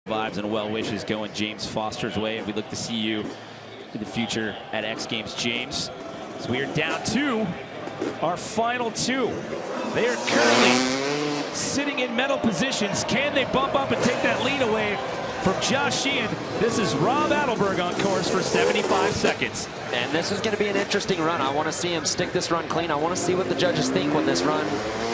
Vibes and well wishes going James Foster's way, and we look to see you in the future at X Games, James. As we are down to our final two. They are currently sitting in medal positions. Can they bump up and take that lead away from Josh Sheehan? This is Rob Adelberg on course for 75 seconds. And this is going to be an interesting run. I want to see him stick this run clean. I want to see what the judges think when this run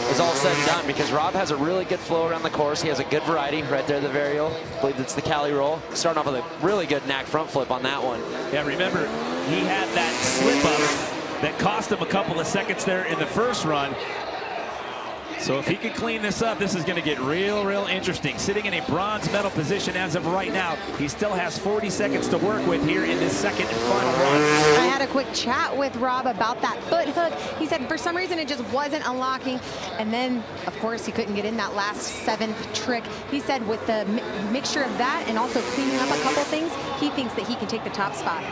is all said and done, because Rob has a really good flow around the course. He has a good variety right there, the varial. I believe it's the Cali roll. Starting off with a really good knack front flip on that one. Yeah, remember, he had that slip up that cost him a couple of seconds there in the first run. So if he can clean this up, this is going to get real interesting. Sitting in a bronze medal position as of right now. He still has 40 seconds to work with here in this second and final run. I had a quick chat with Rob about that foot hook. He said for some reason it just wasn't unlocking. And then, of course, he couldn't get in that last seventh trick. He said with the mixture of that and also cleaning up a couple things, he thinks that he can take the top spot.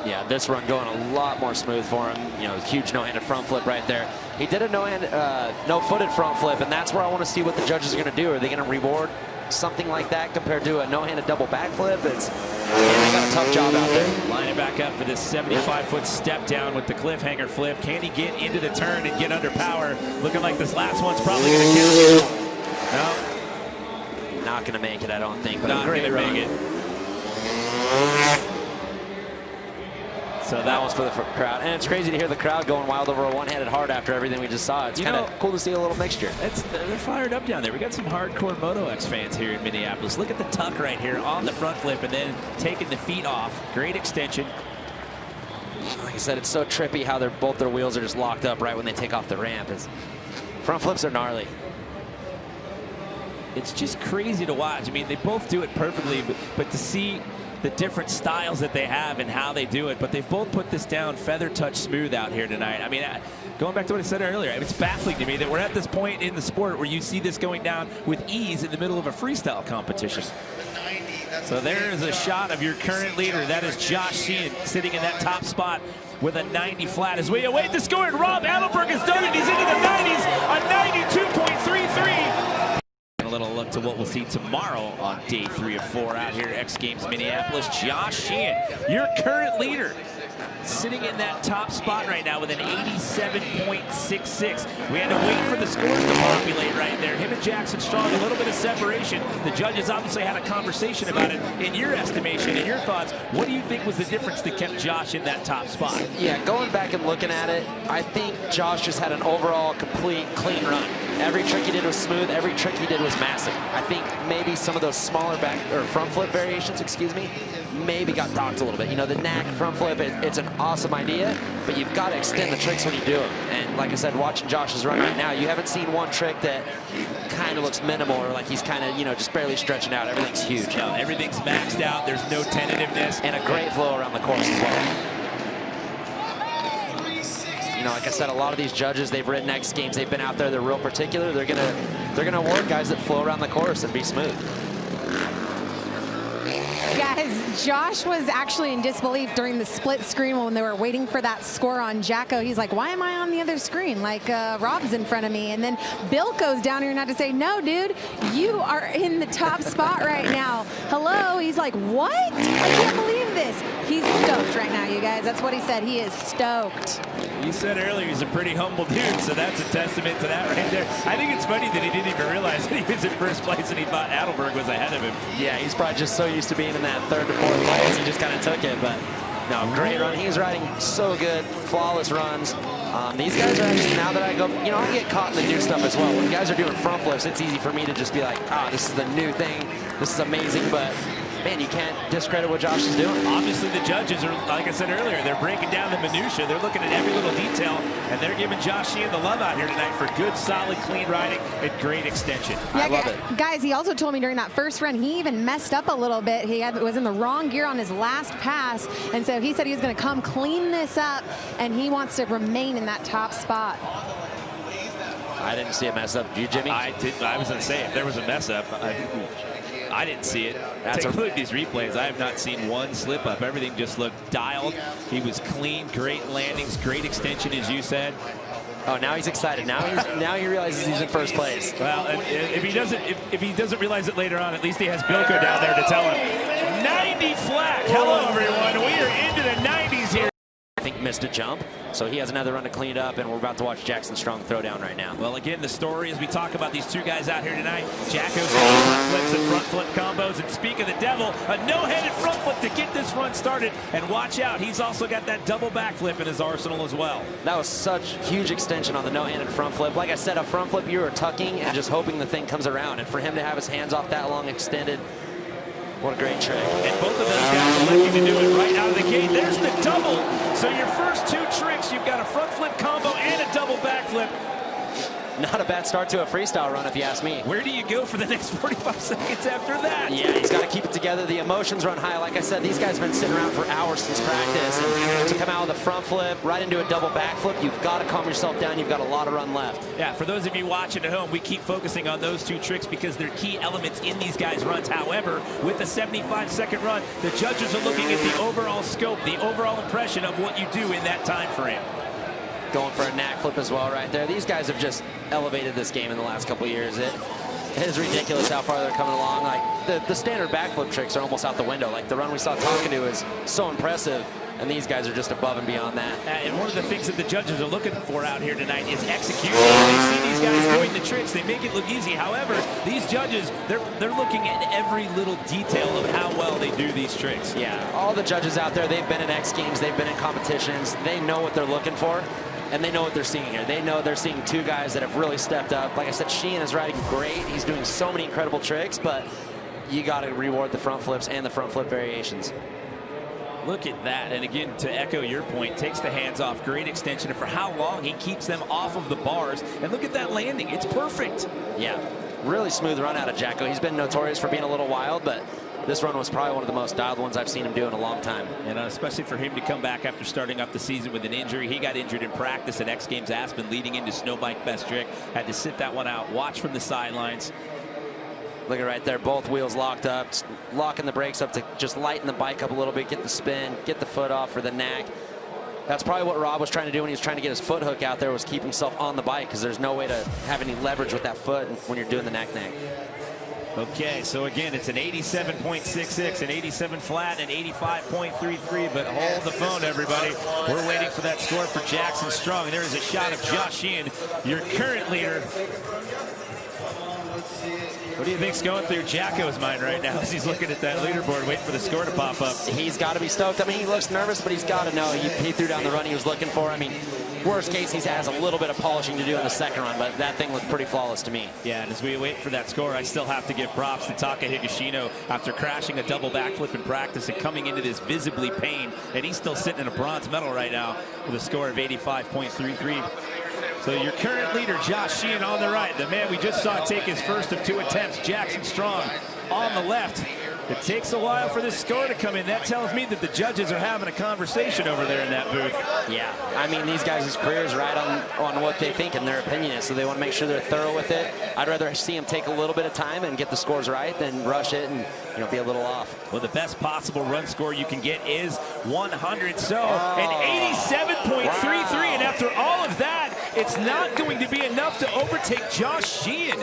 Yeah, this run going a lot more smooth for him. You know, huge no-handed front flip right there. He did a no-footed front flip, and that's where I want to see what the judges are going to do. Are they going to reward something like that compared to a no-handed double backflip? They got a tough job out there. Lining back up for this 75-foot step down with the cliffhanger flip. Can he get into the turn and get under power? Looking like this last one's probably going to count. No. Not going to make it, I don't think. But Not going to make it. So that was for the crowd. And it's crazy to hear the crowd going wild over a one-handed hard after everything we just saw. It's kind of cool to see a little mixture. They're fired up down there. We got some hardcore Moto X fans here in Minneapolis. Look at the tuck right here on the front flip and then taking the feet off. Great extension. Like I said, it's so trippy how both their wheels are just locked up right when they take off the ramp. Front flips are gnarly. It's just crazy to watch. I mean, they both do it perfectly, but to see the different styles that they have and how they do it, but they've both put this down feather touch smooth out here tonight. I mean, going back to what I said earlier, it's baffling to me that we're at this point in the sport where you see this going down with ease in the middle of a freestyle competition. So there is a shot of your current leader. That is Josh Sheehan sitting in that top spot with a 90 flat. As we await the score, and Rob Adelberg has done it. He's into the 90s, a 92.33. A little look to what we'll see tomorrow on day 3 of 4 out here at X Games Minneapolis. Josh Sheehan, your current leader, sitting in that top spot right now with an 87.66. We had to wait for the scores to populate right there. Him and Jackson Strong, a little bit of separation. The judges obviously had a conversation about it. In your estimation, in your thoughts, what do you think was the difference that kept Josh in that top spot? Yeah, going back and looking at it, I think Josh just had an overall complete clean run. Every trick he did was smooth. Every trick he did was massive. I think maybe some of those smaller front flip variations, maybe got docked a little bit. You know, the knack front flip, it's an awesome idea, but you've got to extend the tricks when you do them. And like I said, watching Josh's run right now, you haven't seen one trick that kind of looks minimal or like he's kind of, you know, just barely stretching out. Everything's huge. No, everything's maxed out. There's no tentativeness. And a great flow around the course as well. You know, like I said, a lot of these judges, they've ridden X Games, they've been out there, they're real particular. They're gonna award guys that flow around the course and be smooth. Guys, Josh was actually in disbelief during the split screen when they were waiting for that score on Jacko. He's like, why am I on the other screen? Like, Rob's in front of me. And then Bill goes down here and had to say, no, dude, you are in the top spot right now. Hello? He's like, what? I can't believe this. He's stoked right now, you guys. That's what he said. He is stoked. You said earlier he's a pretty humble dude, so that's a testament to that right there. I think it's funny that he didn't even realize that he was in first place and he thought Adelberg was ahead of him. Yeah, he's probably just so used to being in that third to fourth place, he just kind of took it. But no, great run. He's riding so good, flawless runs. These guys are actually, now that I go, you know, I get caught in the new stuff as well. When guys are doing front flips, it's easy for me to just be like, this is the new thing. This is amazing, but man, you can't discredit what Josh is doing. Obviously, the judges are, like I said earlier, they're breaking down the minutia. They're looking at every little detail, and they're giving Josh Sheehan the love out here tonight for good, solid, clean riding and great extension. Yeah, I love it. Guys, he also told me during that first run, he even messed up a little bit. He was in the wrong gear on his last pass, and so he said he was going to come clean this up, and he wants to remain in that top spot. I didn't see a mess up. Did you, Jimmy? I was going to say, if there was a mess up, I didn't see it. Take a look at these replays. I have not seen one slip up. Everything just looked dialed. He was clean, great landings, great extension, as you said. Oh, now he's excited. Now he realizes he's in first place. Well, if he doesn't realize it later on, at least he has Bilko down there to tell him. 90 flat. Hello, everyone. We are into the 90s here. I think missed a jump, so he has another run to clean it up, and we're about to watch Jackson Strong throw down right now. Well, again, the story as we talk about these two guys out here tonight, Jacko's front flips and front flip combos, and speak of the devil, a no-headed front flip to get this run started, and watch out, he's also got that double backflip in his arsenal as well. That was such huge extension on the no-handed front flip. Like I said, a front flip, you were tucking and just hoping the thing comes around, and for him to have his hands off that long extended, what a great trick. And both of those guys are looking to do it right out of the gate. There's the double. So your first two tricks, you've got a front flip combo and a double backflip. Not a bad start to a freestyle run, if you ask me. Where do you go for the next 45 seconds after that? Yeah, he's got to keep it together. The emotions run high. Like I said, these guys have been sitting around for hours since practice. And to come out with a front flip, right into a double backflip, you've got to calm yourself down. You've got a lot of run left. Yeah, for those of you watching at home, we keep focusing on those two tricks because they're key elements in these guys' runs. However, with the 75-second run, the judges are looking at the overall scope, the overall impression of what you do in that time frame. Going for a knack flip as well right there. These guys have just elevated this game in the last couple of years. It is ridiculous how far they're coming along. Like the standard backflip tricks are almost out the window. Like the run we saw Tonka do is so impressive, and these guys are just above and beyond that. And one of the things that the judges are looking for out here tonight is execution. They see these guys doing the tricks, they make it look easy. However, these judges, they're looking at every little detail of how well they do these tricks. Yeah, all the judges out there, they've been in X Games, they've been in competitions, they know what they're looking for. And they know what they're seeing here. They know they're seeing two guys that have really stepped up. Like I said, Sheehan is riding great. He's doing so many incredible tricks, but you got to reward the front flips and the front flip variations. Look at that. And again, to echo your point, takes the hands off. Great extension. And for how long he keeps them off of the bars. And look at that landing. It's perfect. Yeah, really smooth run out of Jacko. He's been notorious for being a little wild, but this run was probably one of the most dialed ones I've seen him do in a long time. And especially for him to come back after starting up the season with an injury. He got injured in practice at X Games Aspen leading into Snowbike Best Trick. Had to sit that one out, watch from the sidelines. Look at right there, both wheels locked up, locking the brakes up to just lighten the bike up a little bit, get the spin, get the foot off for the knack. That's probably what Rob was trying to do when he was trying to get his foot hook out there, was keep himself on the bike, because there's no way to have any leverage with that foot when you're doing the knack. Okay, so again, it's an 87.66, an 87 flat, and 85.33, but hold the phone, everybody. We're waiting for that score for Jackson Strong, and there is a shot of Josh Sheehan, your current leader. What do you think's going through Jacko's mind right now as he's looking at that leaderboard, waiting for the score to pop up? He's got to be stoked. I mean, he looks nervous, but he's got to know he threw down the run he was looking for. I mean, worst case, he has a little bit of polishing to do in the second run, but that thing looked pretty flawless to me. Yeah, and as we wait for that score, I still have to give props to Taka Higashino after crashing a double backflip in practice and coming into this visibly pain, and he's still sitting in a bronze medal right now with a score of 85.33. So your current leader, Josh Sheehan, on the right. The man we just saw take his first of two attempts, Jackson Strong, on the left. It takes a while for this score to come in. That tells me that the judges are having a conversation over there in that booth. Yeah, I mean, these guys' careers right on what they think and their opinion is, so they want to make sure they're thorough with it. I'd rather see them take a little bit of time and get the scores right than rush it and be a little off. Well, the best possible run score you can get is 100. So an 87.33, and after all of that, it's not going to be enough to overtake Josh Sheehan.